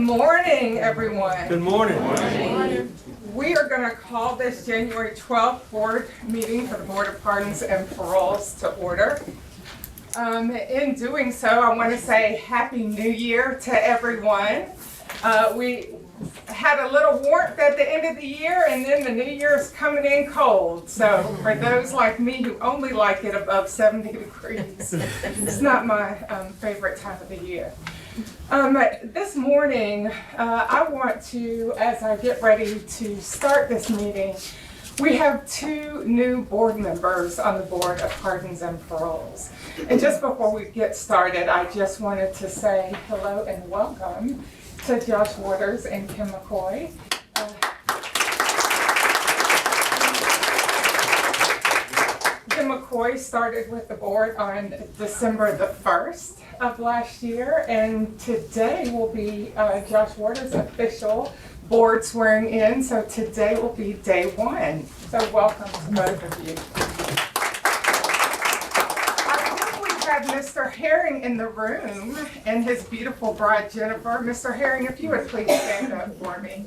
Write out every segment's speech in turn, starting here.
morning, everyone. Good morning. We are going to call this January 12th board meeting for the Board of Pardons and Paroles to order. In doing so, I want to say Happy New Year to everyone. We had a little warmth at the end of the year, and then the new year is coming in cold. So for those like me who only like it above 70 degrees, it's not my favorite time of the year. This morning, I want to, as I get ready to start this meeting, we have two new board members on the Board of Pardons and Paroles. And just before we get started, I just wanted to say hello and welcome to Josh Waters and Kim McCoy. Kim McCoy started with the board on December the 1st of last year, and today will be Josh Waters' official board swearing in, so today will be day one. So welcome to both of you. I think we have Mr. Herring in the room and his beautiful bride Jennifer. Mr. Herring, if you would please stand up for me.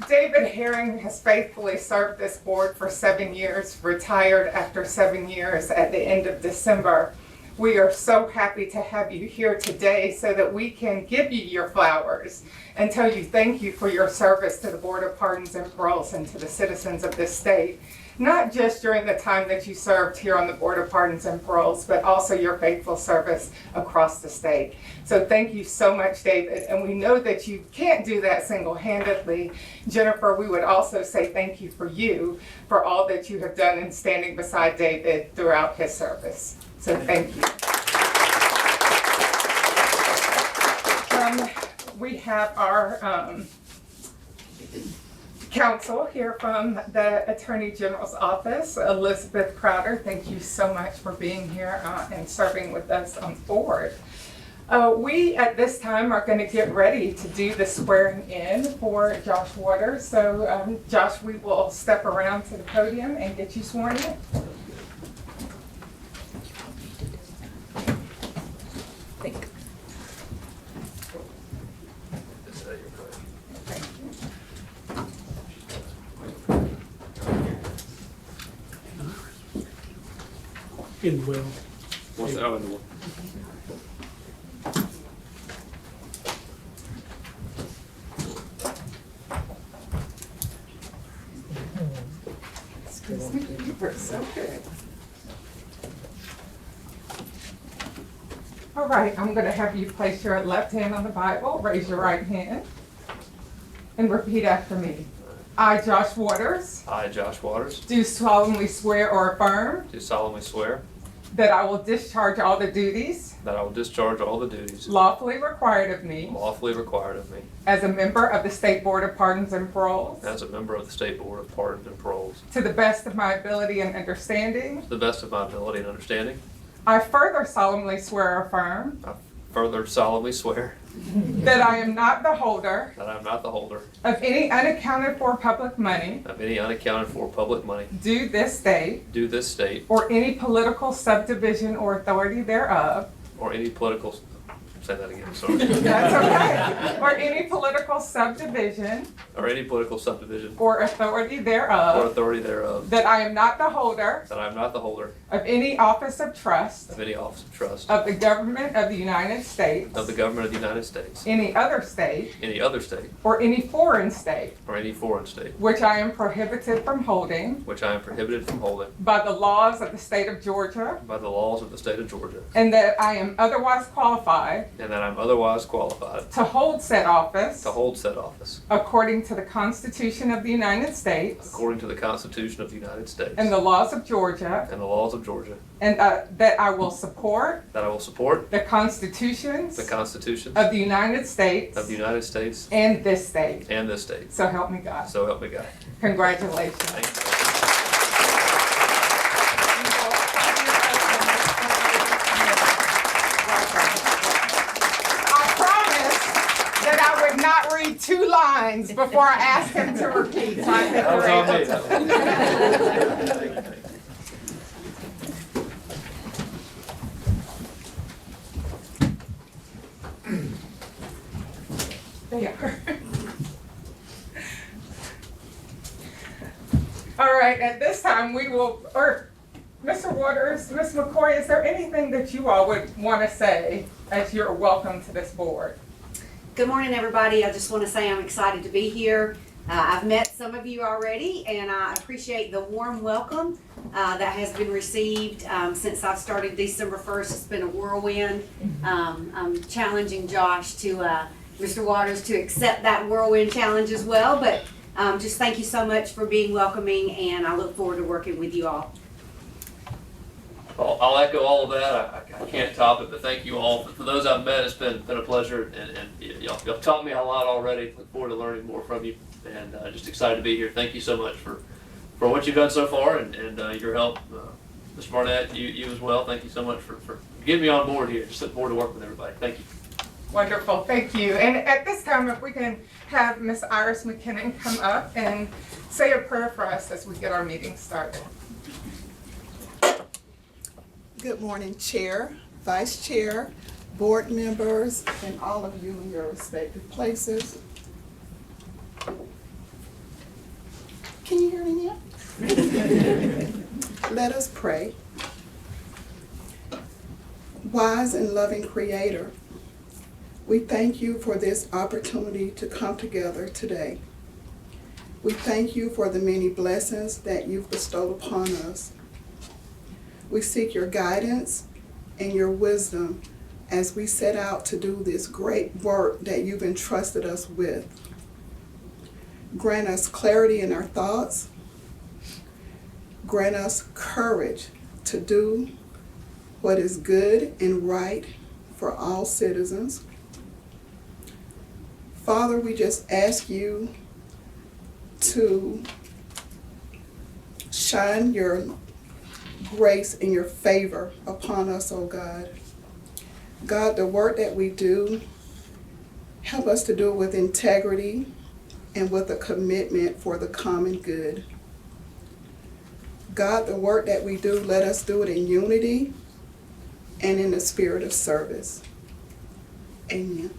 David Herring has faithfully served this board for 7 years, retired after 7 years at the end of December. We are so happy to have you here today so that we can give you your flowers and tell you thank you for your service to the Board of Pardons and Paroles and to the citizens of this state. Not just during the time that you served here on the Board of Pardons and Paroles, but also your faithful service across the state. So thank you so much, David. And we know that you can't do that single-handedly. Jennifer, we would also say thank you for all that you have done in standing beside David throughout his service. So thank you. We have our counsel here from the Attorney General's office, Elizabeth Crowder. Thank you so much for being here and serving with us on board. We at this time are going to get ready to do the swearing in for Josh Waters. So Josh, we will step around to the podium and get you sworn in. In the will. What's that in the will? Excuse me, you were so good. All right, I'm going to have you place your left hand on the Bible, raise your right hand, and repeat after me. I, Josh Waters, I, Josh Waters, do solemnly swear or affirm do solemnly swear that I will discharge all the duties that I will discharge all the duties lawfully required of me lawfully required of me as a member of the State Board of Pardons and Paroles as a member of the State Board of Pardons and Paroles to the best of my ability and understanding. to the best of my ability and understanding. I further solemnly swear or affirm I further solemnly swear that I am not the holder that I am not the holder of any unaccounted for public money of any unaccounted for public money due this state due this state or any political subdivision or authority thereof. or any political, say that again, sorry, That's okay. Or any political subdivision or any political subdivision or authority or thereof. authority thereof, That I am not the holder that I am not the holder of any office of trust of any office of trust of the government of the United States, of the government of the United States, any other state, any other state, or any foreign state, or any foreign state, which I am prohibited from holding which I am prohibited from holding by the laws of the state of Georgia, by the laws of the state of Georgia, and that I am otherwise qualified and that I'm otherwise qualified to hold said office to hold said office according to the Constitution of the United States according to the Constitution of the United States and the laws of Georgia, and the laws of Georgia, and that I will support that I will support the constitutions the constitutions of the United States of the United States and this state. and this state. So help me God. So help me God. Congratulations. Thank you. I promised that I would not read 2 lines before I asked him to repeat. So I think That was you're all me. able to. Thank you. They are. All right, at this time, we will, or Mr. Waters, Ms. McCoy, is there anything that you all would want to say as you're welcome to this board? Good morning, everybody. I just want to say I'm excited to be here. I've met some of you already, and I appreciate the warm welcome that has been received since I've started December 1st. It's been a whirlwind. I'm challenging Josh Mr. Waters to accept that whirlwind challenge as well, but just thank you so much for being welcoming, and I look forward to working with you all. Well, I'll echo all of that. I can't top it, but thank you all. For those I've met, it's been a pleasure, and y'all taught me a lot already. Look forward to learning more from you, and just excited to be here. Thank you so much for what you've done so far, and your help. Ms. Barnett, you as well. Thank you so much for getting me on board here. Just looking forward to working with everybody. Thank you. Wonderful, thank you. And at this time, if we can have Ms. Iris McKinnon come up and say a prayer for us as we get our meeting started. Good morning, Chair, Vice Chair, board members, and all of you in your respective places. Can you hear me now? Let us pray. Wise and loving Creator, we thank you for this opportunity to come together today. We thank you for the many blessings that you've bestowed upon us. We seek your guidance and your wisdom as we set out to do this great work that you've entrusted us with. Grant us clarity in our thoughts. Grant us courage to do what is good and right for all citizens. Father, we just ask you to shine your grace and your favor upon us, oh God. God, the work that we do, help us to do it with integrity and with a commitment for the common good. God, the work that we do, let us do it in unity and in the spirit of service. Amen.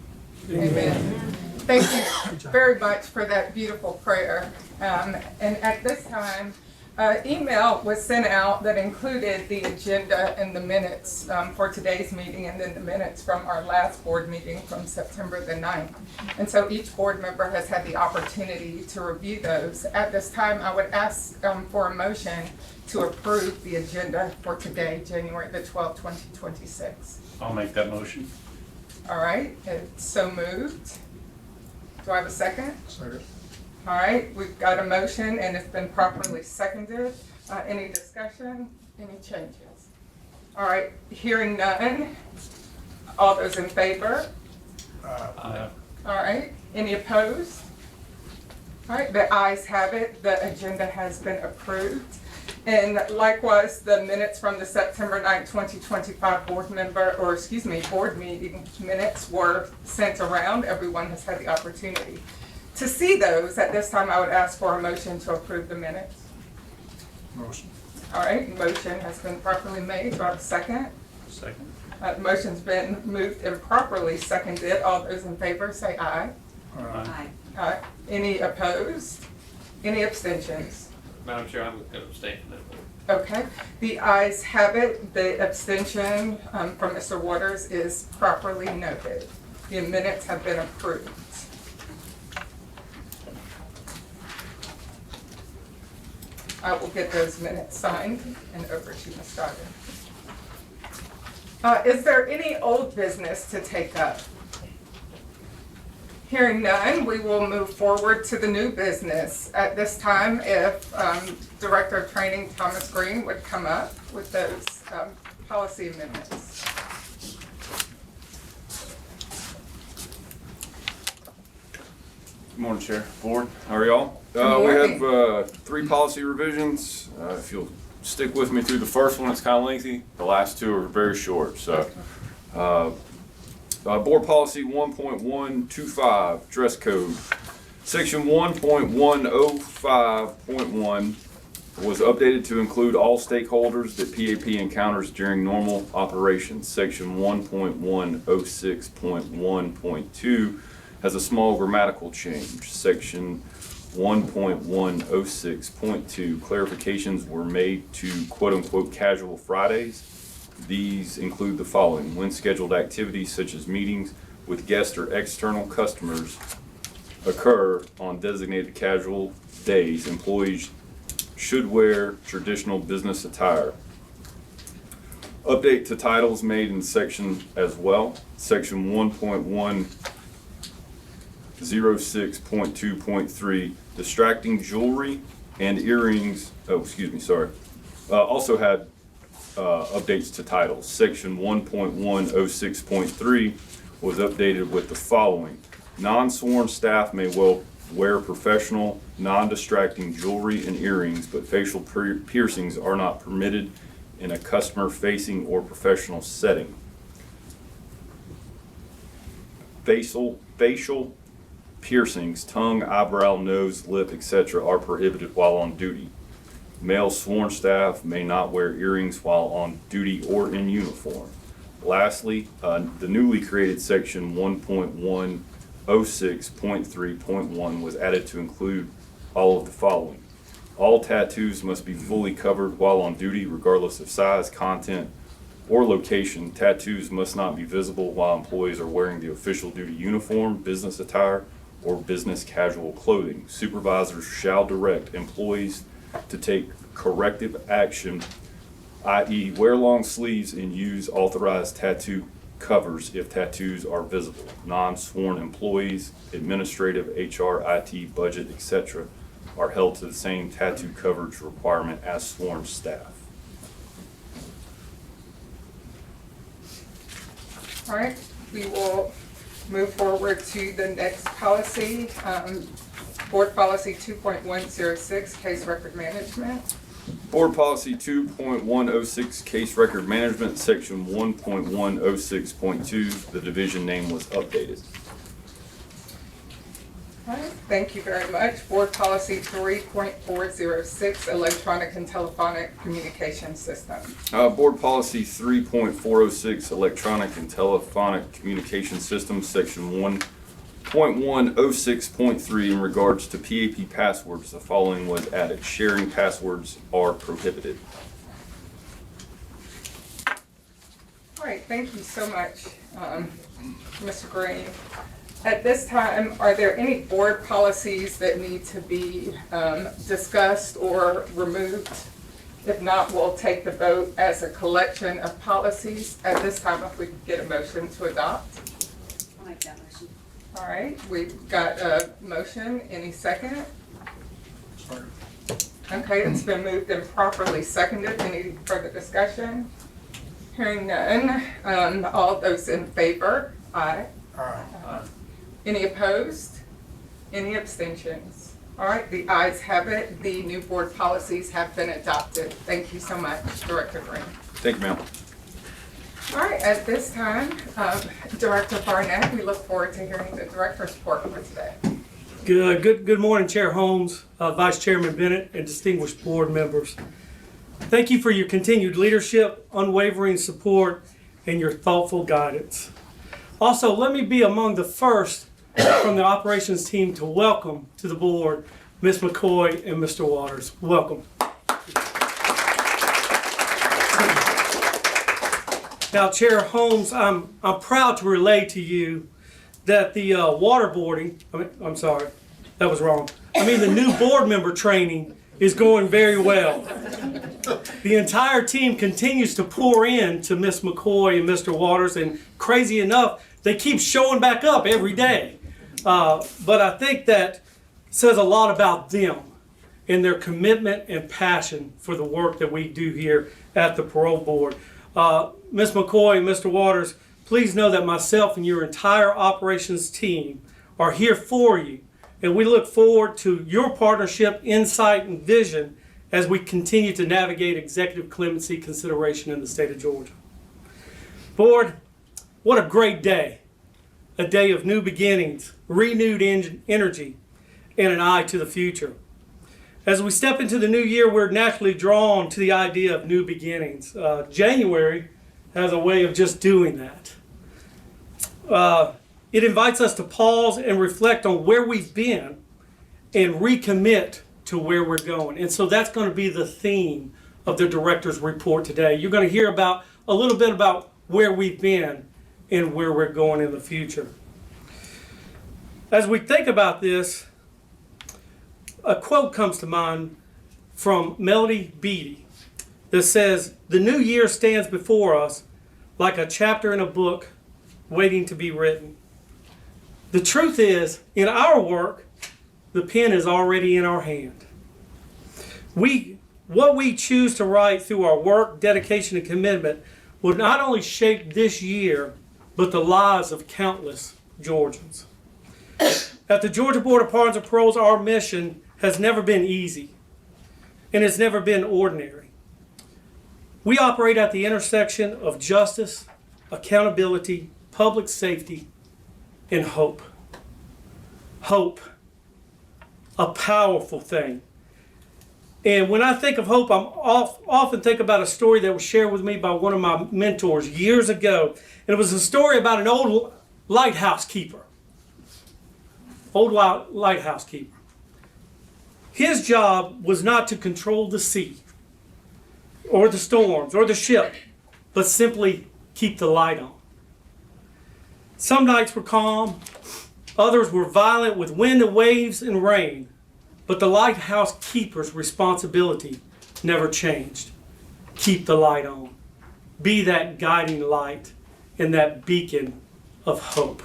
Amen. Thank you very much for that beautiful prayer. And at this time, email was sent out that included the agenda and the minutes for today's meeting, and then the minutes from our last board meeting from September the 9th. And so each board member has had the opportunity to review those. At this time, I would ask for a motion to approve the agenda for today, January the 12th, 2026. I'll make that motion. All right, it's so moved. Do I have a second? Second. All right, we've got a motion and it's been properly seconded. Any discussion? Any changes? All right, hearing none. All those in favor? Aye. All right, any opposed? All right, the ayes have it. The agenda has been approved. And likewise, the minutes from the September 9th, 2025 board meeting minutes were sent around. Everyone has had the opportunity to see those. At this time, I would ask for a motion to approve the minutes. Motion. All right, motion has been properly made. Do I have a second? Second. The motion's been moved and properly seconded. All those in favor say aye. Aye. Aye. Any opposed? Any abstentions? Madam Chair, I'm going to abstain from that vote. Okay, the ayes have it. The abstention from Mr. Waters is properly noted. The minutes have been approved. I will get those minutes signed and over to Ms. Goddard. Is there any old business to take up? Hearing none, we will move forward to the new business. At this time, if Director of Training Thomas Green would come up with those policy amendments. Good morning, Chair, Board. How are y'all? Good morning. We have 3 policy revisions. If you'll stick with me through the first one, it's kind of lengthy. The last 2 are very short. So, Board Policy 1.125, Dress Code. Section 1.105.1 was updated to include all stakeholders that PAP encounters during normal operations. Section 1.106.1.2 has a small grammatical change. Section 1.106.2, clarifications were made to quote-unquote casual Fridays. These include the following: when scheduled activities such as meetings with guest or external customers occur on designated casual days, employees should wear traditional business attire. Update to titles made in section as well. Section 1.106.2.3, distracting jewelry and earrings, also had updates to titles. Section 1.106.3 was updated with the following: non-sworn staff may well wear professional, non-distracting jewelry and earrings, but facial piercings are not permitted in a customer-facing or professional setting. Facial piercings, tongue, eyebrow, nose, lip, etc. are prohibited while on duty. Male sworn staff may not wear earrings while on duty or in uniform. Lastly, the newly created section 1.106.3.1 was added to include all of the following: all tattoos must be fully covered while on duty, regardless of size, content, or location. Tattoos must not be visible while employees are wearing the official duty uniform, business attire, or business casual clothing. Supervisors shall direct employees to take corrective action, i.e. wear long sleeves and use authorized tattoo covers if tattoos are visible. Non-sworn employees, administrative, HR, IT, budget, etc. are held to the same tattoo coverage requirement as sworn staff. All right, we will move forward to the next policy, Board Policy 2.106, Case Record Management. Board Policy 2.106, Case Record Management, Section 1.106.2, the division name was updated. All right, thank you very much. Board Policy 3.406, Electronic and Telephonic Communication System. Board Policy 3.406, Electronic and Telephonic Communication Systems, Section 1.106.3, in regards to PAP passwords, the following was added: sharing passwords are prohibited. All right, thank you so much, Mr. Green. At this time, are there any board policies that need to be discussed or removed? If not, we'll take the vote as a collection of policies. At this time, if we could get a motion to adopt. I'll make that motion. All right, we've got a motion. Any second? Sorry. Okay, it's been moved and properly seconded. Any further discussion? Hearing none. All those in favor? Aye. Aye. Any opposed? Any abstentions? All right, the ayes have it. The new board policies have been adopted. Thank you so much, Director Green. Thank you, ma'am. All right, at this time, Director Barnett, we look forward to hearing the director's report for today. Good morning, Chair Holmes, Vice Chairman Bennett, and distinguished board members. Thank you for your continued leadership, unwavering support, and your thoughtful guidance. Also, let me be among the first from the operations team to welcome to the board Ms. McCoy and Mr. Waters. Welcome. Now, Chair Holmes, I'm proud to relay to you that the waterboarding, I'm sorry, that was wrong. The new board member training is going very well. The entire team continues to pour in to Ms. McCoy and Mr. Waters, and crazy enough, they keep showing back up every day. But I think that says a lot about them and their commitment and passion for the work that we do here at the Parole Board. Ms. McCoy and Mr. Waters, please know that myself and your entire operations team are here for you, and we look forward to your partnership, insight, and vision as we continue to navigate executive clemency consideration in the state of Georgia. Board, what a great day. A day of new beginnings, renewed energy, and an eye to the future. As we step into the new year, we're naturally drawn to the idea of new beginnings. January has a way of just doing that. it invites us to pause and reflect on where we've been and recommit to where we're going. And so that's going to be the theme of the director's report today. You're going to hear about a little bit about where we've been and where we're going in the future. As we think about this, a quote comes to mind from Melody Beattie that says, "The new year stands before us like a chapter in a book waiting to be written." The truth is, in our work, the pen is already in our hand. What we choose to write through our work, dedication, and commitment will not only shape this year, but the lives of countless Georgians. At the Georgia Board of Pardons and Paroles, our mission has never been easy, and it's never been ordinary. We operate at the intersection of justice, accountability, public safety, and hope. Hope, a powerful thing. And when I think of hope, often think about a story that was shared with me by one of my mentors years ago. And it was a story about an old lighthouse keeper. His job was not to control the sea or the storms or the ship, but simply keep the light on. Some nights were calm, others were violent with wind and waves and rain, but the lighthouse keeper's responsibility never changed. Keep the light on. Be that guiding light and that beacon of hope.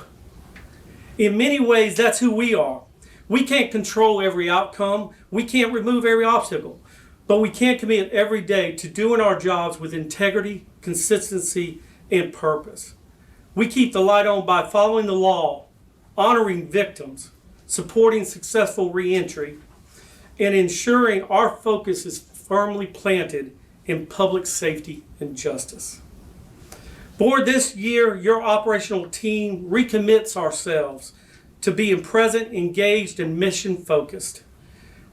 In many ways, that's who we are. We can't control every outcome. We can't remove every obstacle. But we can commit every day to doing our jobs with integrity, consistency, and purpose. We keep the light on by following the law, honoring victims, supporting successful reentry, and ensuring our focus is firmly planted in public safety and justice. Board, this year, your operational team recommits ourselves to being present, engaged, and mission-focused.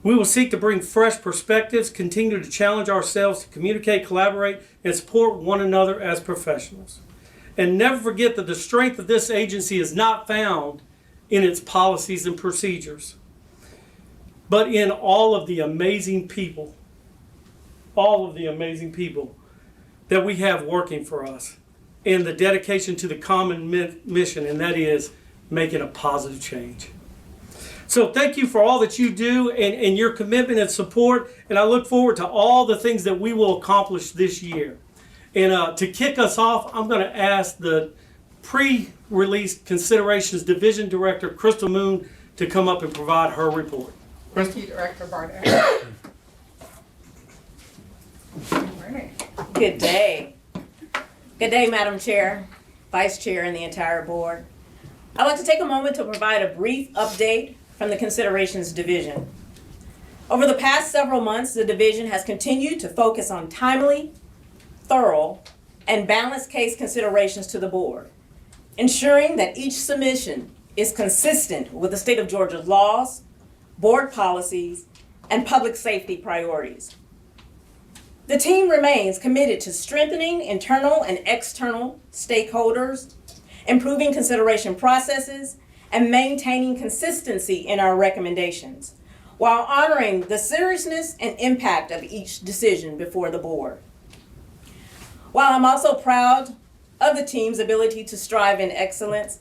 We will seek to bring fresh perspectives, continue to challenge ourselves to communicate, collaborate, and support one another as professionals. And never forget that the strength of this agency is not found in its policies and procedures, but in all of the amazing people that we have working for us, and the dedication to the common mission, and that is making a positive change. So thank you for all that you do and your commitment and support, and I look forward to all the things that we will accomplish this year. And to kick us off, I'm going to ask the pre-release considerations division director, Crystal Moon, to come up and provide her report. Thank you, Director Barnett. Good morning. Good day. Good day, Madam Chair, Vice Chair, and the entire board. I'd like to take a moment to provide a brief update from the Considerations Division. Over the past several months, the division has continued to focus on timely, thorough, and balanced case considerations to the board, ensuring that each submission is consistent with the state of Georgia's laws, board policies, and public safety priorities. The team remains committed to strengthening internal and external stakeholders, improving consideration processes, and maintaining consistency in our recommendations, while honoring the seriousness and impact of each decision before the board. While I'm also proud of the team's ability to strive in excellence,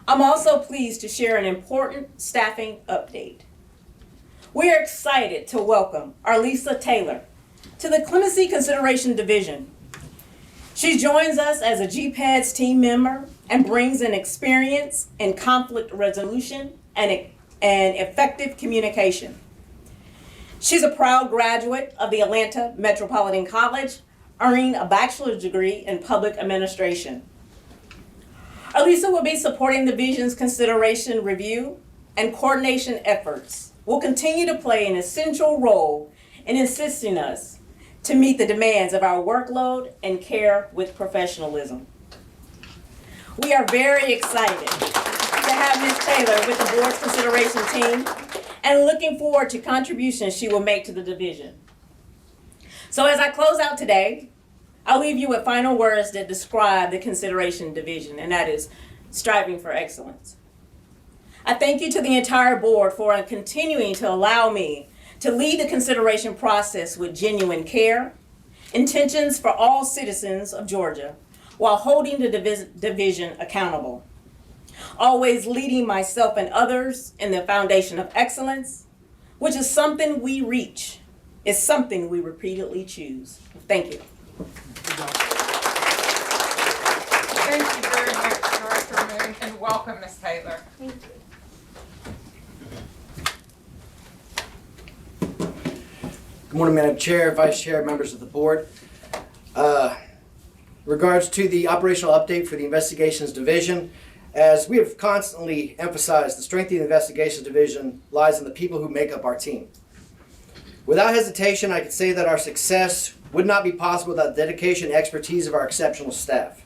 I'm also pleased to share an important staffing update. We are excited to welcome Arlisa Taylor to the Clemency Consideration Division. She joins us as a GPADS team member and brings an experience in conflict resolution and effective communication. She's a proud graduate of the Atlanta Metropolitan College, earning a bachelor's degree in public administration. Arlisa will be supporting the division's consideration review and coordination efforts. Will continue to play an essential role in assisting us to meet the demands of our workload and care with professionalism. We are very excited to have Ms. Taylor with the board's consideration team and looking forward to contributions she will make to the division. So as I close out today, I'll leave you with final words that describe the consideration division, and that is striving for excellence. I thank you to the entire board for continuing to allow me to lead the consideration process with genuine care, intentions for all citizens of Georgia, while holding the division accountable. Always leading myself and others in the foundation of excellence, which is something we reach, is something we repeatedly choose. Thank you. Thank you very much, Director Moon, and welcome, Ms. Taylor. Thank you. Good morning, Madam Chair, Vice Chair, members of the board. Regards to the operational update for the Investigations Division, as we have constantly emphasized, the strength of the Investigations Division lies in the people who make up our team. Without hesitation, I can say that our success would not be possible without the dedication and expertise of our exceptional staff.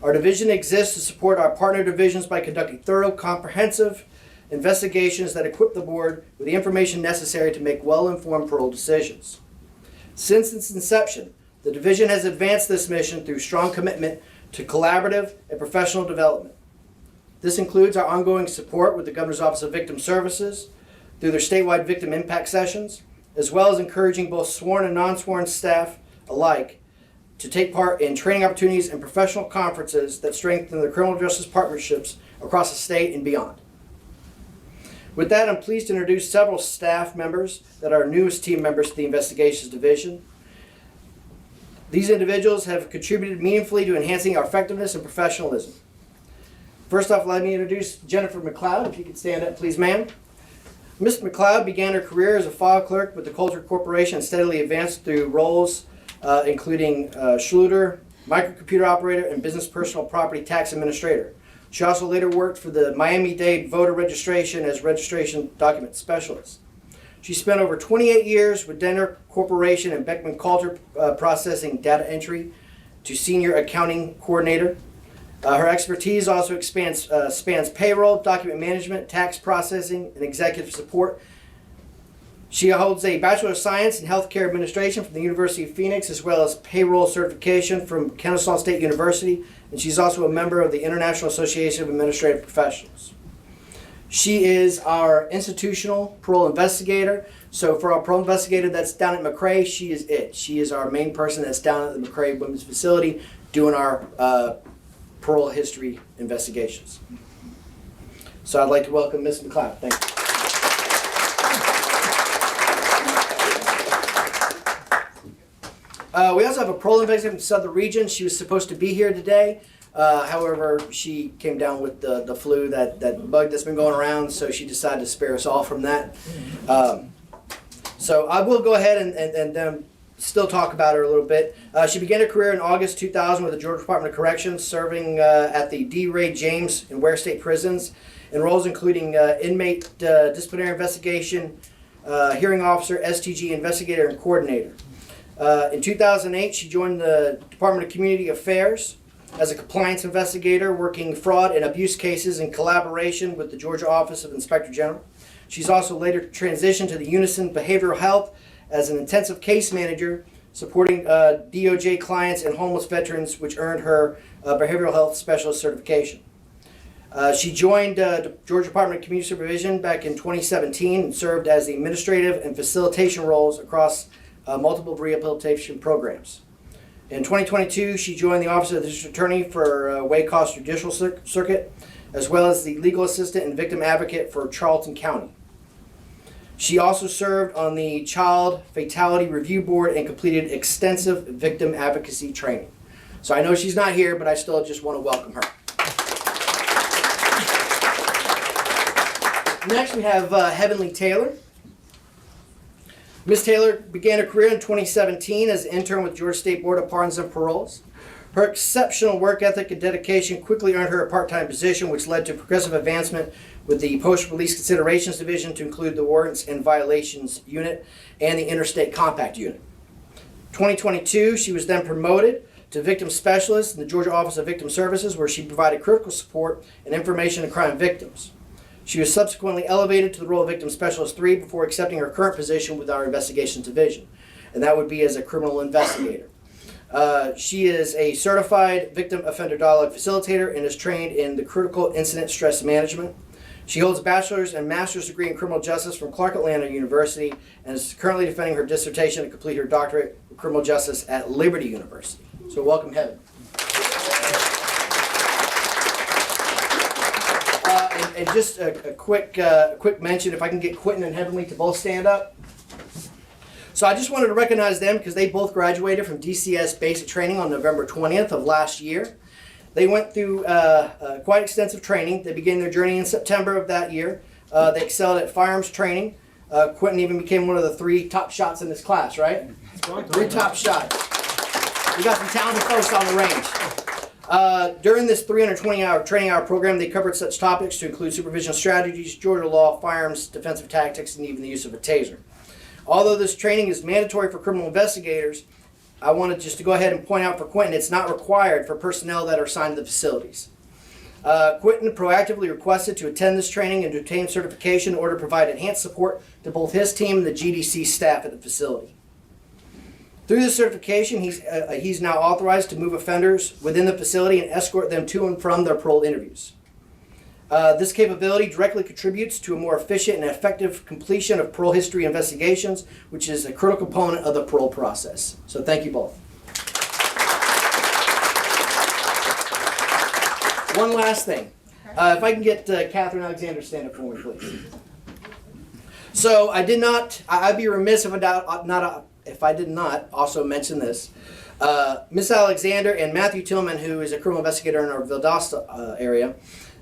Our division exists to support our partner divisions by conducting thorough, comprehensive investigations that equip the board with the information necessary to make well-informed parole decisions. Since its inception, the division has advanced this mission through strong commitment to collaborative and professional development. This includes our ongoing support with the Governor's Office of Victim Services through their statewide victim impact sessions, as well as encouraging both sworn and non-sworn staff alike to take part in training opportunities and professional conferences that strengthen the criminal justice partnerships across the state and beyond. With that, I'm pleased to introduce several staff members that are newest team members to the Investigations Division. These individuals have contributed meaningfully to enhancing our effectiveness and professionalism. First off, let me introduce Jennifer McLeod. If you could stand up, please, ma'am. Ms. McLeod began her career as a file clerk with the Coulter Corporation and steadily advanced through roles including Schluter, microcomputer operator, and business personal property tax administrator. She also later worked for the Miami-Dade voter registration as registration document specialist. She spent over 28 years with Denner Corporation and Beckman Coulter processing data entry to senior accounting coordinator. Her expertise also spans payroll, document management, tax processing, and executive support. She holds a Bachelor of Science in Healthcare Administration from the University of Phoenix, as well as payroll certification from Kennesaw State University, and she's also a member of the International Association of Administrative Professionals. She is our institutional parole investigator. So for our parole investigator that's down at McRae, she is it. She is our main person that's down at the McRae Women's Facility doing our parole history investigations. So I'd like to welcome Ms. McLeod. Thank you. We also have a parole investigator from Southern Region. She was supposed to be here today. However, she came down with the flu, that bug that's been going around, so she decided to spare us all from that. So I will go ahead and still talk about her a little bit. She began her career in August 2000 with the Georgia Department of Corrections, serving at the D. Ray James and Ware State Prisons in roles including inmate disciplinary investigation, hearing officer, STG investigator, and coordinator. In 2008, she joined the Department of Community Affairs as a compliance investigator, working fraud and abuse cases in collaboration with the Georgia Office of Inspector General. She's also later transitioned to the Unison Behavioral Health as an intensive case manager, supporting DOJ clients and homeless veterans, which earned her behavioral health specialist certification. She joined the Georgia Department of Community Supervision back in 2017 and served as the administrative and facilitation roles across multiple rehabilitation programs. In 2022, she joined the Office of the District Attorney for Waycross Judicial Circuit, as well as the Legal Assistant and Victim Advocate for Charlton County. She also served on the Child Fatality Review Board and completed extensive victim advocacy training. So I know she's not here, but I still just want to welcome her. Next, we have Heavenly Taylor. Ms. Taylor began her career in 2017 as an intern with Georgia State Board of Pardons and Paroles. Her exceptional work ethic and dedication quickly earned her a part-time position, which led to progressive advancement with the Post-Release Considerations Division to include the Warrants and Violations Unit and the Interstate Compact Unit. 2022, she was then promoted to Victim Specialist in the Georgia Office of Victim Services, where she provided critical support and information to crime victims. She was subsequently elevated to the role of Victim Specialist 3 before accepting her current position with our Investigations Division, and that would be as a criminal investigator. She is a certified victim offender dialogue facilitator and is trained in the critical incident stress management. She holds a bachelor's and master's degree in criminal justice from Clark Atlanta University and is currently defending her dissertation to complete her doctorate in criminal justice at Liberty University. So welcome, Heather. And just a quick mention, if I can get Quentin and Heavenly to both stand up. So I just wanted to recognize them because they both graduated from DCS basic training on November 20th of last year. They went through quite extensive training. They began their journey in September of that year. They excelled at firearms training. Quentin even became one of the 3 top shots in his class, right? 3 top shots. We got some talented folks on the range. During this 320-hour training hour program, they covered such topics to include supervision strategies, Georgia law, firearms, defensive tactics, and even the use of a taser. Although this training is mandatory for criminal investigators, I wanted just to go ahead and point out for Quentin, it's not required for personnel that are assigned to the facilities. Quentin proactively requested to attend this training and to obtain certification in order to provide enhanced support to both his team and the GDC staff at the facility. Through this certification, he's now authorized to move offenders within the facility and escort them to and from their parole interviews. This capability directly contributes to a more efficient and effective completion of parole history investigations, which is a critical component of the parole process. So thank you both. One last thing. If I can get Catherine Alexander to stand up for me, please. So I'd be remiss if I did not also mention this. Miss Alexander and Matthew Tillman, who is a criminal investigator in our Valdosta area,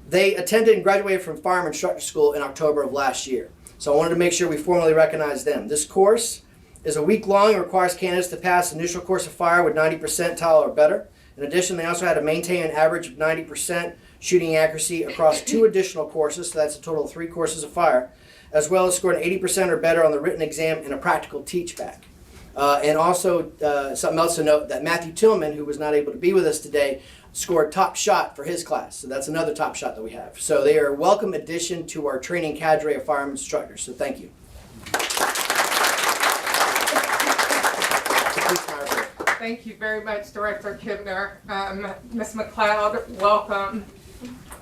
they attended and graduated from Firearm Instructor School in October of last year. So I wanted to make sure we formally recognize them. This course is a week long and requires candidates to pass the initial course of fire with 90 percentile or better. In addition, they also had to maintain an average of 90% shooting accuracy across 2 additional courses, so that's a total of 3 courses of fire, as well as scored 80% or better on the written exam and a practical teach-back. And also, something else to note, that Matthew Tillman, who was not able to be with us today, scored top shot for his class. So that's another top shot that we have. So they are a welcome addition to our training cadre of firearm instructors. So thank you. Thank you very much, Director Kibner. Ms. McLeod, welcome.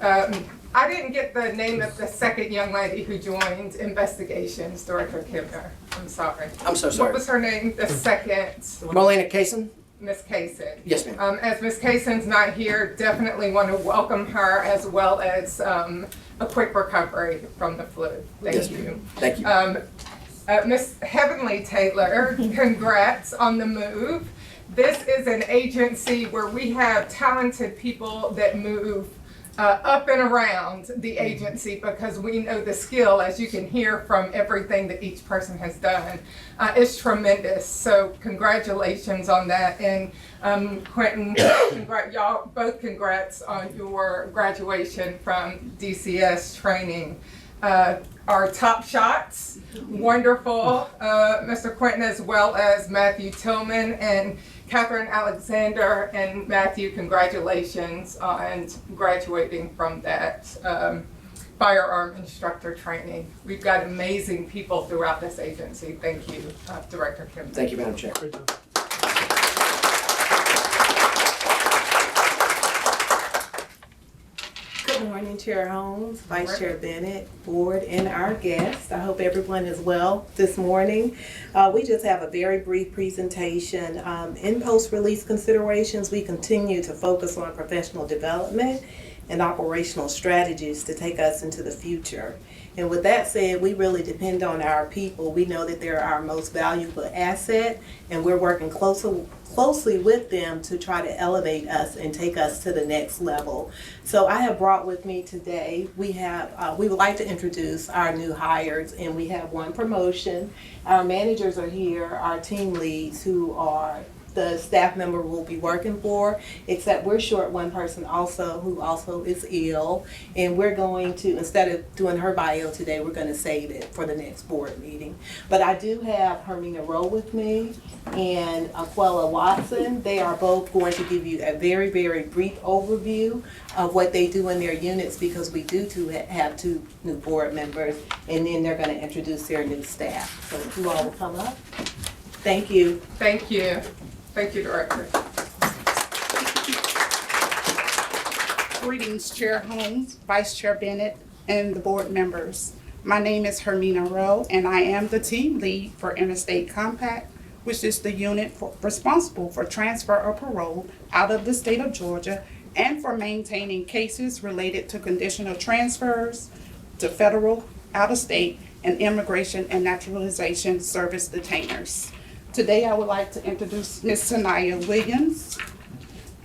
I didn't get the name of the second young lady who joined investigations, Director Kibner. I'm sorry. I'm so sorry. What was her name? The second? Marlena Kaysen? Ms. Kaysen. Yes, ma'am. As Ms. Kaysen's not here, definitely want to welcome her as well as a quick recovery from the flu. Thank you. Thank you. Ms. Heavenly Taylor, congrats on the move. This is an agency where we have talented people that move up and around the agency because we know the skill, as you can hear from everything that each person has done, is tremendous. So congratulations on that. And Quentin, y'all both congrats on your graduation from DCS training. Our top shots, wonderful, Mr. Quentin, as well as Matthew Tillman and Catherine Alexander. And Matthew, congratulations on graduating from that firearm instructor training. We've got amazing people throughout this agency. Thank you, Director Kim. Thank you, Madam Chair. Good morning, Chair Holmes, Vice Chair Bennett, Board, and our guests. I hope everyone is well this morning. We just have a very brief presentation. In post-release considerations, we continue to focus on professional development and operational strategies to take us into the future. And with that said, we really depend on our people. We know that they're our most valuable asset, and we're working closely with them to try to elevate us and take us to the next level. So I have brought with me today, we would like to introduce our new hires, and we have one promotion. Our managers are here, our team leads who are the staff member will be working for, except we're short one person also who also is ill, and we're going to, instead of doing her bio today, we're going to save it for the next board meeting. But I do have Hermina Rowe with me and Aquella Watson. They are both going to give you a very, very brief overview of what they do in their units, because we do have 2 new board members, and then they're going to introduce their new staff. So if you all will come up. Thank you. Thank you. Thank you, Director. Greetings, Chair Holmes, Vice Chair Bennett, and the board members. My name is Hermina Rowe, and I am the team lead for Interstate Compact, which is the unit responsible for transfer of parole out of the state of Georgia and for maintaining cases related to conditional transfers to federal, out-of-state, and immigration and naturalization service detainers. Today, I would like to introduce Ms. Sanaya Williams.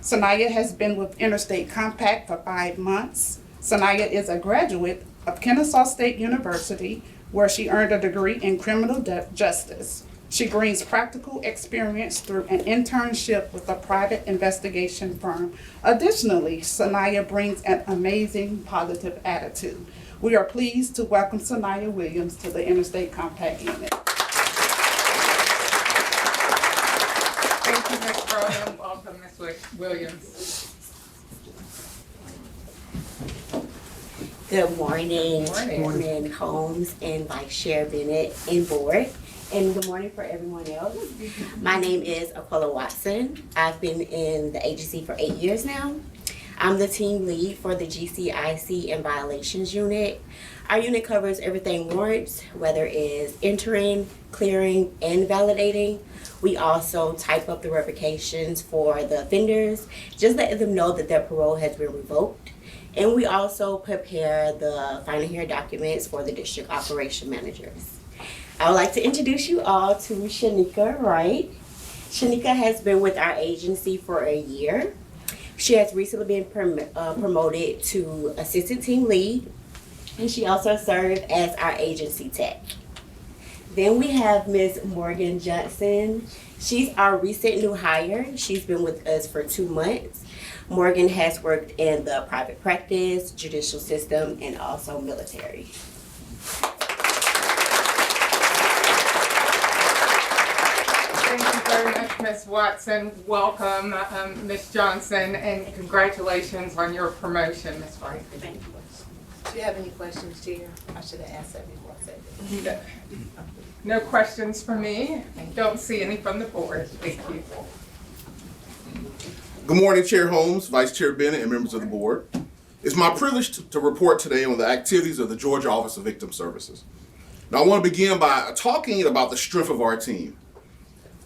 Sanaya has been with Interstate Compact for 5 months. Sanaya is a graduate of Kennesaw State University, where she earned a degree in criminal justice. She brings practical experience through an internship with a private investigation firm. Additionally, Sanaya brings an amazing positive attitude. We are pleased to welcome Sanaya Williams to the Interstate Compact Unit. Thank you, Ms. Rowe, and welcome, Ms. Williams. Good morning, Morning. Chairman Holmes and Vice Chair Bennett and Board. And good morning for everyone else. My name is Aquila Watson. I've been in the agency for 8 years now. I'm the team lead for the GCIC and Violations Unit. Our unit covers everything warrants, whether it's entering, clearing, and validating. We also type up the revocations for the offenders, just letting them know that their parole has been revoked. And we also prepare the final hearing documents for the district operation managers. I would like to introduce you all to Shanika Wright. Shanika has been with our agency for a year. She has recently been promoted to assistant team lead, and she also served as our agency tech. Then we have Ms. Morgan Johnson. She's our recent new hire. She's been with us for 2 months. Morgan has worked in the private practice, judicial system, and also military. Thank you very much, Ms. Watson. Welcome, Ms. Johnson, and congratulations on your promotion, Ms. Wright. Thank you. Do you have any questions, Chair? I should have asked that before I said that. No questions for me. Don't see any from the board. Thank you. Good morning, Chair Holmes, Vice Chair Bennett, and members of the board. It's my privilege to report today on the activities of the Georgia Office of Victim Services. Now, I want to begin by talking about the strength of our team.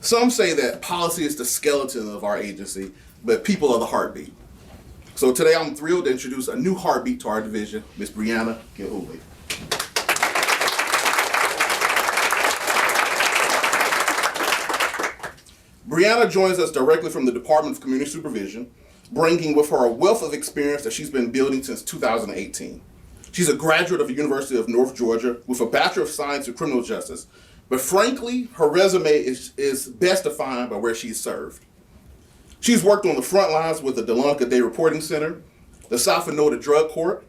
Some say that policy is the skeleton of our agency, but people are the heartbeat. So today I'm thrilled to introduce a new heartbeat to our division, Ms. Brianna Gilhooly. Brianna joins us directly from the Department of Community Supervision, bringing with her a wealth of experience that she's been building since 2018. She's a graduate of the University of North Georgia with a Bachelor of Science in Criminal Justice, but frankly, her resume is best defined by where she's served. She's worked on the front lines with the Dahlonega Day Reporting Center, the South and Noda Drug Court,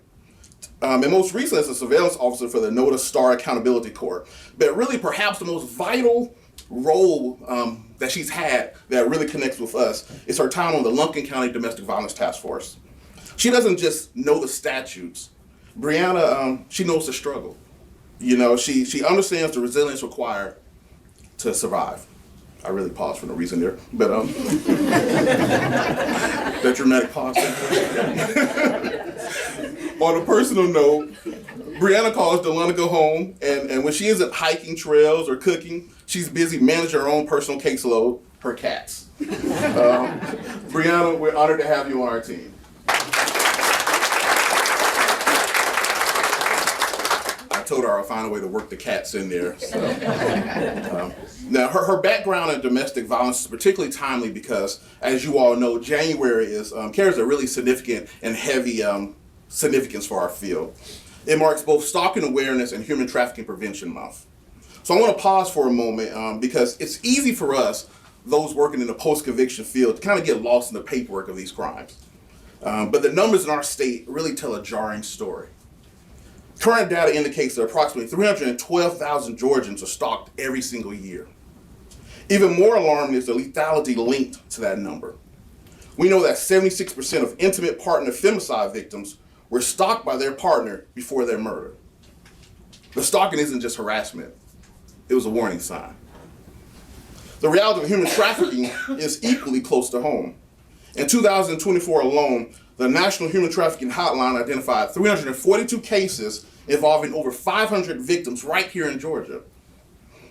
and most recently as a surveillance officer for the Noda Star Accountability Court. But really, perhaps the most vital role that she's had that really connects with us is her time on the Lumpkin County Domestic Violence Task Force. She doesn't just know the statutes. Brianna, she knows the struggle. You know, she understands the resilience required to survive. I really paused for no reason there, but that dramatic pause there. On a personal note, Brianna calls Dahlonega home, and when she isn't hiking trails or cooking, she's busy managing her own personal caseload, her cats. Brianna, we're honored to have you on our team. I told her I'll find a way to work the cats in there. So. Now, her background in domestic violence is particularly timely because, as you all know, January carries a really significant and heavy significance for our field. It marks both Stalking Awareness and Human Trafficking Prevention Month. So I want to pause for a moment because it's easy for us, those working in the post-conviction field, to kind of get lost in the paperwork of these crimes. But the numbers in our state really tell a jarring story. Current data indicates that approximately 312,000 Georgians are stalked every single year. Even more alarming is the lethality linked to that number. We know that 76% of intimate partner femicide victims were stalked by their partner before their murder. The stalking isn't just harassment, it was a warning sign. The reality of human trafficking is equally close to home. In 2024 alone, the National Human Trafficking Hotline identified 342 cases involving over 500 victims right here in Georgia.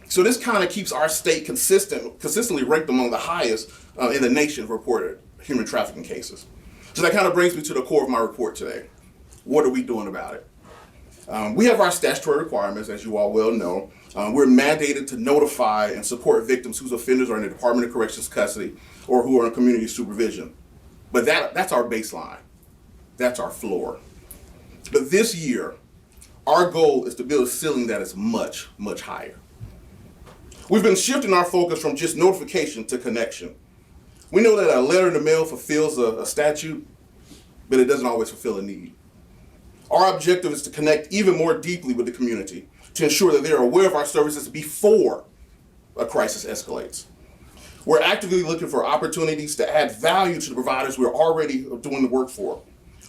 So this kind of keeps our state consistently ranked among the highest in the nation for reported human trafficking cases. So that kind of brings me to the core of my report today. What are we doing about it? We have our statutory requirements, as you all well know. We're mandated to notify and support victims whose offenders are in the Department of Corrections custody or who are in community supervision. But that's our baseline. That's our floor. But this year, our goal is to build a ceiling that is much, much higher. We've been shifting our focus from just notification to connection. We know that a letter in the mail fulfills a statute, but it doesn't always fulfill a need. Our objective is to connect even more deeply with the community to ensure that they are aware of our services before a crisis escalates. We're actively looking for opportunities to add value to the providers we're already doing the work for.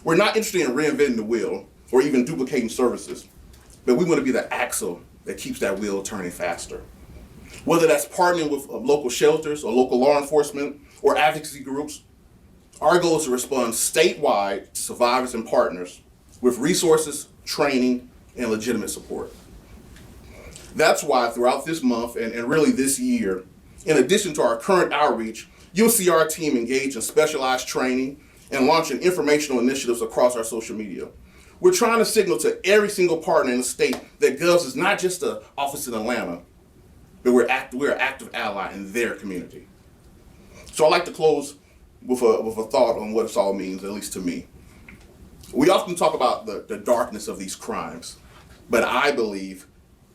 We're not interested in reinventing the wheel or even duplicating services, but we want to be the axle that keeps that wheel turning faster. Whether that's partnering with local shelters or local law enforcement or advocacy groups, our goal is to respond statewide to survivors and partners with resources, training, and legitimate support. That's why throughout this month and really this year, in addition to our current outreach, you'll see our team engage in specialized training and launching informational initiatives across our social media. We're trying to signal to every single partner in the state that GOVS is not just an office in Atlanta, but we're an active ally in their community. So I'd like to close with a thought on what this all means, at least to me. We often talk about the darkness of these crimes, but I believe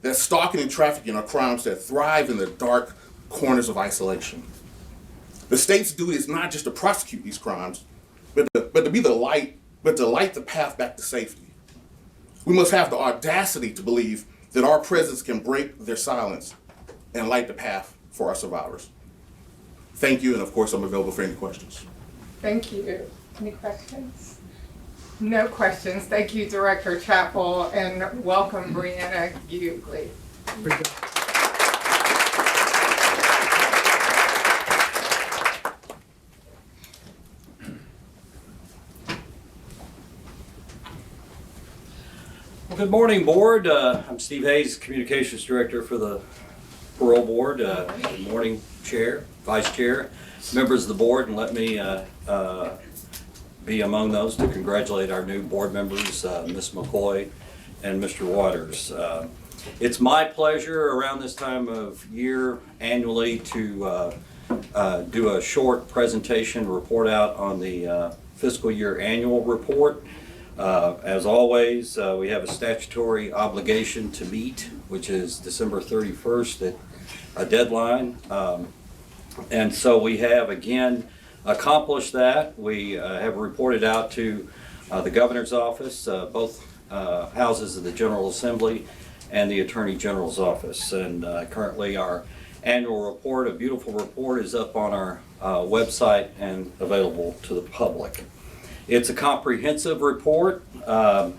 that stalking and trafficking are crimes that thrive in the dark corners of isolation. The state's duty is not just to prosecute these crimes, but to be the light, but to light the path back to safety. We must have the audacity to believe that our presence can break their silence and light the path for our survivors. Thank you, and of course, I'm available for any questions. Thank you. Any questions? No questions. Thank you, Director Chappell, and welcome, Brianna Hughley. Well, good morning, Board. I'm Steve Hayes, Communications Director for the Parole Board. Good morning, Chair, Vice Chair, members of the Board, and let me be among those to congratulate our new board members, Ms. McCoy and Mr. Waters. It's my pleasure around this time of year annually to do a short presentation, report out on the fiscal year annual report. As always, we have a statutory obligation to meet, which is December 31st at a deadline. And so we have again accomplished that. We have reported out to the Governor's office, both houses of the General Assembly and the Attorney General's office. And currently our annual report, a beautiful report, is up on our website and available to the public. It's a comprehensive report,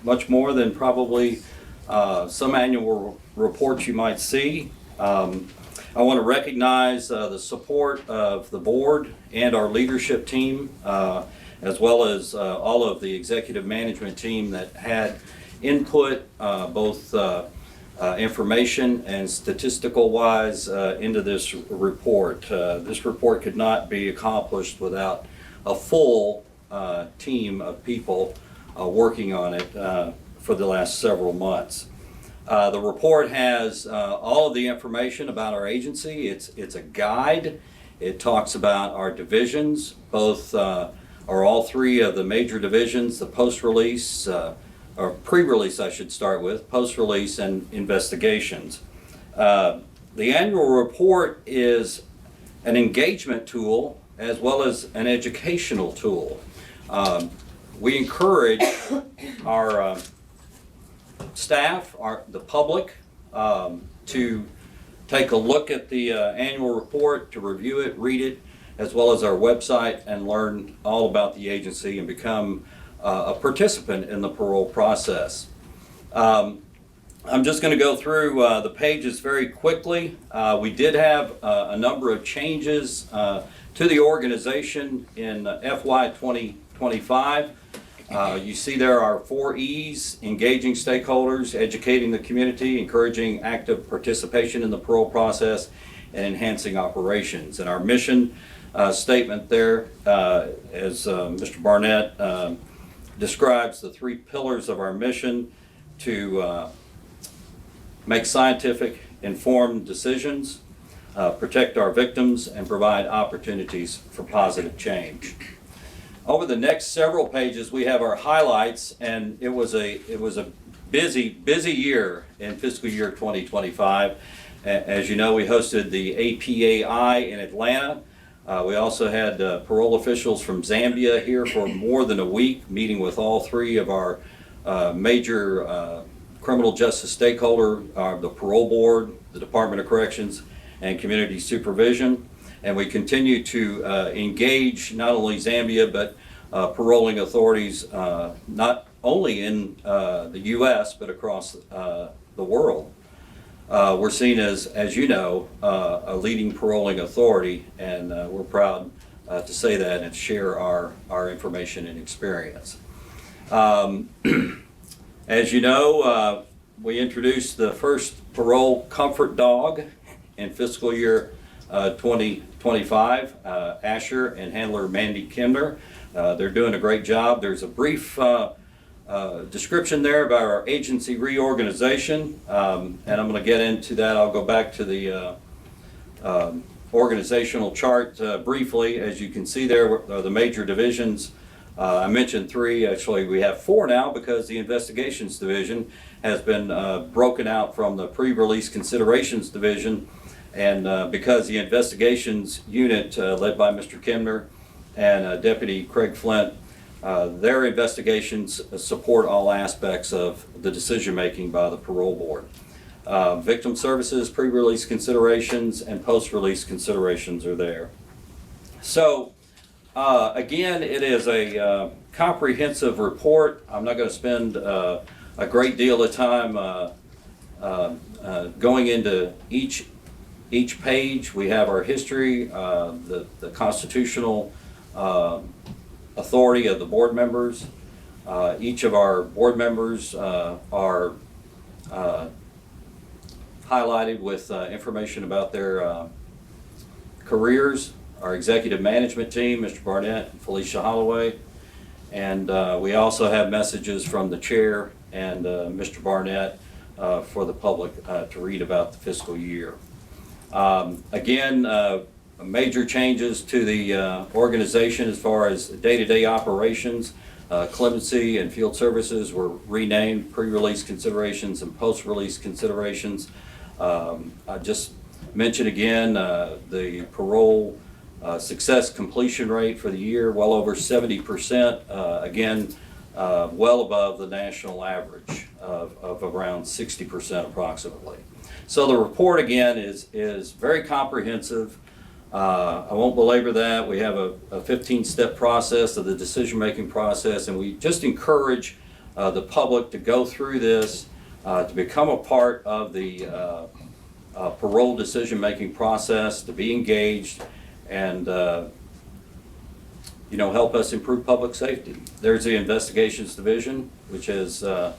much more than probably some annual reports you might see. I want to recognize the support of the board and our leadership team, as well as all of the executive management team that had input, both information and statistical wise, into this report. This report could not be accomplished without a full team of people working on it for the last several months. The report has all of the information about our agency. It's a guide. It talks about our divisions, both or all three of the major divisions, the post-release, or pre-release I should start with, post-release and investigations. The annual report is an engagement tool as well as an educational tool. We encourage our staff, the public, to take a look at the annual report, to review it, read it, as well as our website, and learn all about the agency and become a participant in the parole process. I'm just going to go through the pages very quickly. We did have a number of changes to the organization in FY 2022 2025. You see there are 4 E's: engaging stakeholders, educating the community, encouraging active participation in the parole process, and enhancing operations. And our mission statement there, as Mr. Barnett describes the 3 pillars of our mission: to make scientific, informed decisions, protect our victims, and provide opportunities for positive change. Over the next several pages, we have our highlights, and it was a busy year in fiscal year 2025. As you know, we hosted the APAI in Atlanta. We also had parole officials from Zambia here for more than a week, meeting with all 3 of our major criminal justice stakeholder, the Parole Board, the Department of Corrections, and Community Supervision. And we continue to engage not only Zambia, but paroling authorities not only in the U.S., but across the world. We're seen as you know, a leading paroling authority, and we're proud to say that and share our information and experience. As you know, we introduced the first parole comfort dog in fiscal year 2025, Asher and handler Mandy Kimner. They're doing a great job. There's a brief description there about our agency reorganization, and I'm going to get into that. I'll go back to the organizational chart briefly. As you can see there are the major divisions. I mentioned 3, actually we have 4 now, because the investigations division has been broken out from the pre-release considerations division, and because the investigations unit led by Mr. Kimner and Deputy Craig Flint, their investigations support all aspects of the decision making by the parole board. Victim services, pre-release considerations, and post-release considerations are there. So again, it is a comprehensive report. I'm not going to spend a great deal of time going into each page. We have our history, the constitutional authority of the board members. Each of our board members are highlighted with information about their careers. Our executive management team, Mr. Barnett and Felicia Holloway. And we also have messages from the chair and Mr. Barnett for the public to read about the fiscal year. Again, major changes to the organization as far as day-to-day operations. Clemency and field services were renamed pre-release considerations and post-release considerations. I just mention again the parole success completion rate for the year, well over 70%, again, well above the national average of around 60% approximately. So the report again is very comprehensive. I won't belabor that. We have a 15-step process of the decision-making process, and we just encourage the public to go through this, to become a part of the parole decision-making process, to be engaged, and help us improve public safety. There's the investigations division, which is now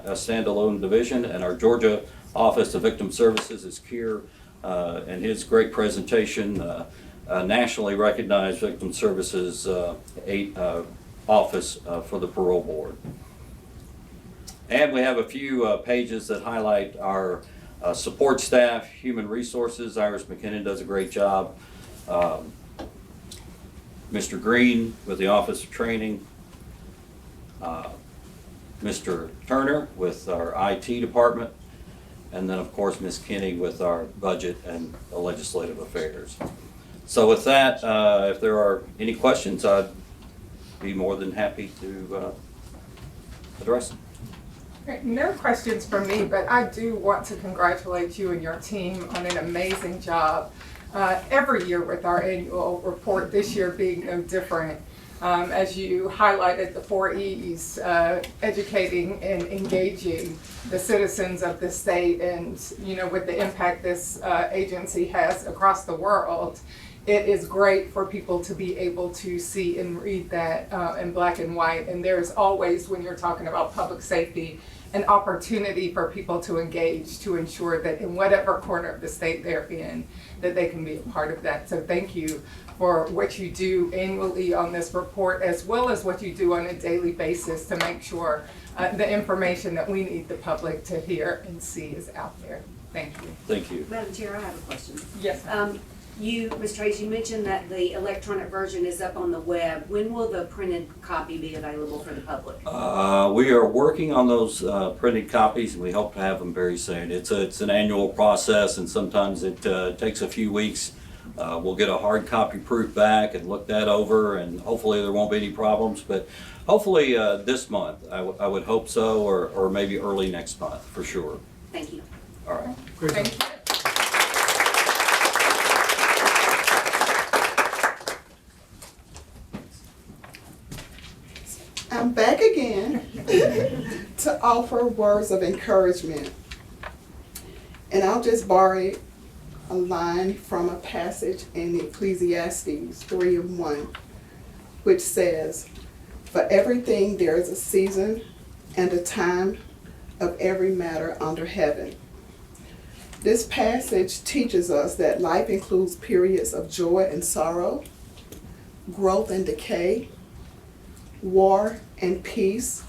a standalone division, and our Georgia Office of Victim Services is here, and his great presentation, nationally recognized Victim Services office for the Parole Board. And we have a few pages that highlight our support staff, human resources. Iris McKinnon does a great job. Mr. Green with the Office of Training, Mr. Turner with our IT department, and then of course Ms. Kinney with our budget and legislative affairs. So with that, if there are any questions, I'd be more than happy to address them. Okay, no questions from me, but I do want to congratulate you and your team on an amazing job every year with our annual report, this year being no different. As you highlighted the 4 E's, educating and engaging the citizens of the state, and with the impact this agency has across the world. it is great for people to be able to see and read that in black and white. And there's always, when you're talking about public safety, an opportunity for people to engage to ensure that in whatever corner of the state they're in, that they can be a part of that. So thank you for what you do annually on this report, as well as what you do on a daily basis to make sure the information that we need the public to hear and see is out there. Thank you. Thank you. Madam Chair, I have a question. Yes. Ms. Trace, you mentioned that the electronic version is up on the web. When will the printed copy be available for the public? We are working on those printed copies, and we hope to have them very soon. It's an annual process, and sometimes it takes a few weeks. We'll get a hard copy proof back and look that over, and hopefully there won't be any problems. But hopefully this month, I would hope so, or maybe early next month for sure. Thank you. All right. Thank you. I'm back again to offer words of encouragement. And I'll just borrow a line from a passage in Ecclesiastes 3:1, which says, "For everything there is a season and a time of every matter under heaven." This passage teaches us that life includes periods of joy and sorrow, growth and decay, war and peace,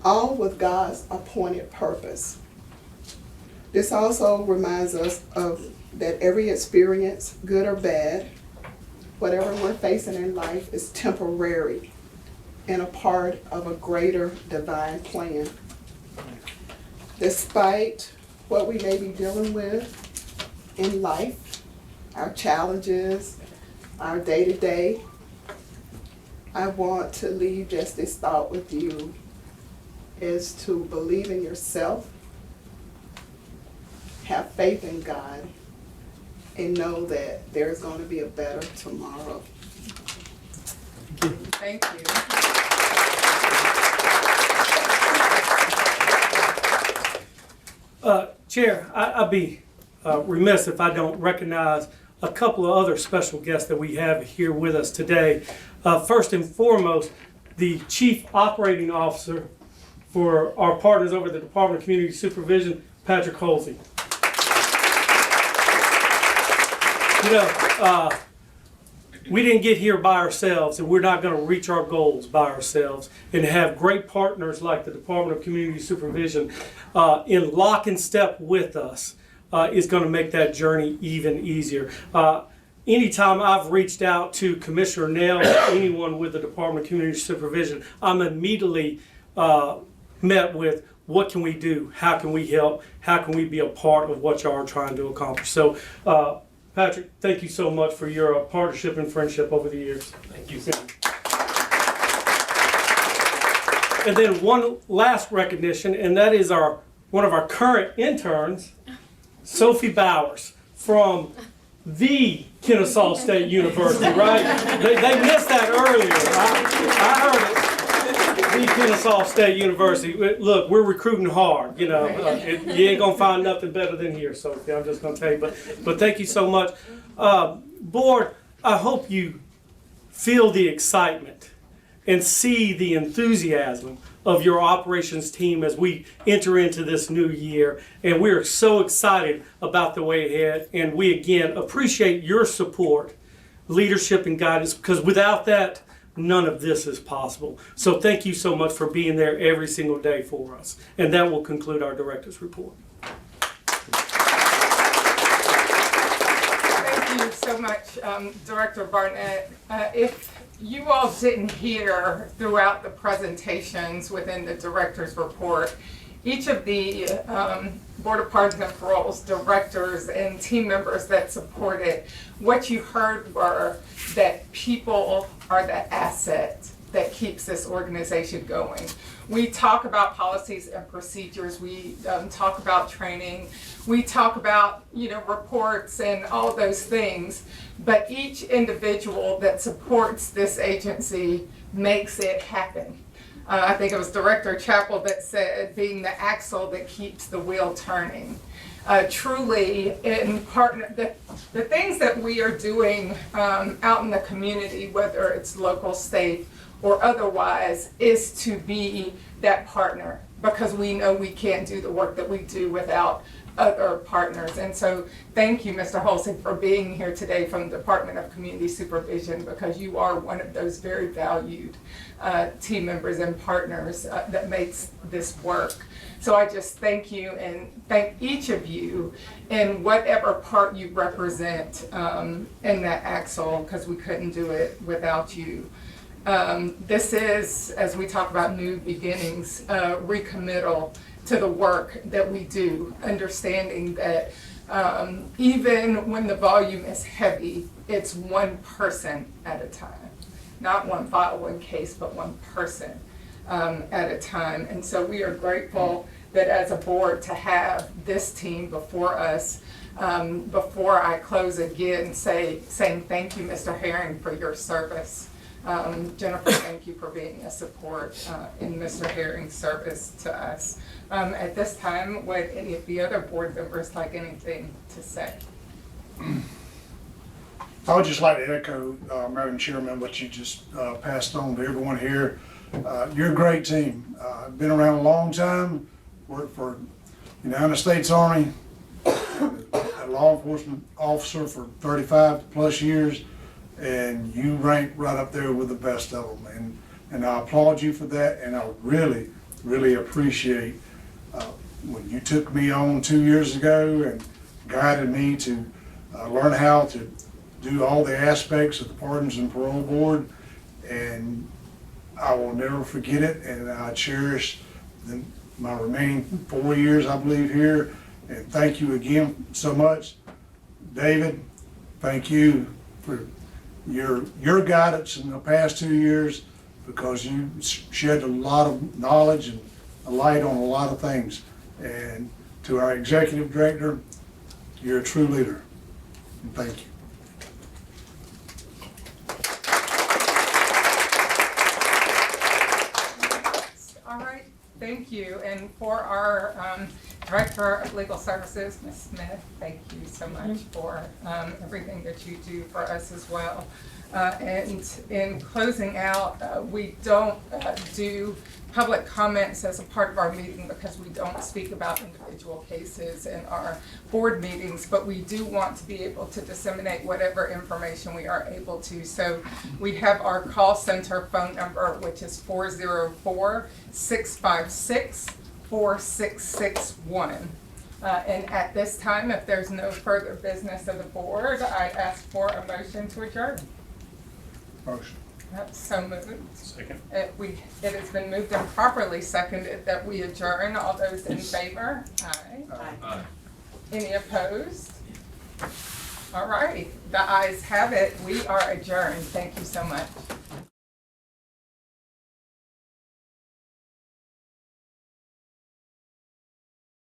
all with God's appointed purpose. This also reminds us of that every experience, good or bad, whatever we're facing in life is temporary and a part of a greater divine plan. Despite what we may be dealing with in life, our challenges, our day-to-day, I want to leave just this thought with you, is to believe in yourself, have faith in God, and know that there's going to be a better tomorrow. Thank you. Chair, I'd be remiss if I don't recognize a couple of other special guests that we have here with us today. First and foremost, the Chief Operating Officer for our partners over at the Department of Community Supervision, Patrick Holsey. You know, we didn't get here by ourselves, and we're not going to reach our goals by ourselves. And have great partners like the Department of Community Supervision in lock and step with us is going to make that journey even easier. Anytime I've reached out to Commissioner Nail or anyone with the Department of Community Supervision, I'm immediately met with, what can we do? How can we help? How can we be a part of what y'all are trying to accomplish? So, Patrick, thank you so much for your partnership and friendship over the years. Thank you. And then one last recognition, and that is one of our current interns, Sophie Bowers, from the Kennesaw State University, right? They missed that earlier. I heard it. The Kennesaw State University. Look, we're recruiting hard. You know, you ain't gonna find nothing better than here, Sophie. I'm just gonna tell you. But thank you so much, board. I hope you feel the excitement and see the enthusiasm of your operations team as we enter into this new year. And we are so excited about the way ahead. And we again appreciate your support, leadership, and guidance, because without that, none of this is possible. So thank you so much for being there every single day for us. And that will conclude our director's report. Thank you so much, Director Barnett. If you all didn't hear throughout the presentations within the director's report, each of the Board of Pardons and Paroles directors and team members that support it, what you heard were that people are the asset that keeps this organization going. We talk about policies and procedures, we talk about training, we talk about, reports and all those things, but each individual that supports this agency makes it happen. I think it was Director Chappell that said being the axle that keeps the wheel turning. truly in partner, the things that we are doing out in the community, whether it's local, state, or otherwise, is to be that partner, because we know we can't do the work that we do without other partners. And so thank you, Mr. Holsey, for being here today from the Department of Community Supervision, because you are one of those very valued team members and partners that makes this work. So I just thank you and thank each of you in whatever part you represent in that axle, because we couldn't do it without you. This is, as we talk about new beginnings, recommittal to the work that we do, understanding that even when the volume is heavy, it's one person at a time. Not one file, one case, but one person at a time. And so we are grateful that as a board to have this team before us. Before I close again, saying thank you, Mr. Herring, for your service. Jennifer, thank you for being a support in Mr. Herring's service to us. At this time, would any of the other board members like anything to say? I would just like to echo, Madam Chairman, what you just passed on to everyone here. You're a great team. Been around a long time, worked for the United States Army, a law enforcement officer for 35 plus years, and you rank right up there with the best of them. And I applaud you for that, and I really, really appreciate when you took me on 2 years ago and guided me to learn how to do all the aspects of the Pardons and Parole Board, and I will never forget it, and I cherish my remaining 4 years, I believe, here, and thank you again so much. David, thank you for your guidance in the past 2 years, because you shed a lot of knowledge and a light on a lot of things. And to our executive director, you're a true leader, and thank you. All right, thank you. And for our Director of Legal Services, Ms. Smith, thank you so much for everything that you do for us as well. And in closing out, we don't do public comments as a part of our meeting, because we don't speak about individual cases in our board meetings, but we do want to be able to disseminate whatever information we are able to. So we have our call center phone number, which is 404-656-4661. And at this time, if there's no further business of the board, I ask for a motion to adjourn. Motion. So moved. Second. It has been moved and properly seconded that we adjourn. All those in favor? Aye. Aye. Any opposed? All right, the ayes have it. We are adjourned. Thank you so much.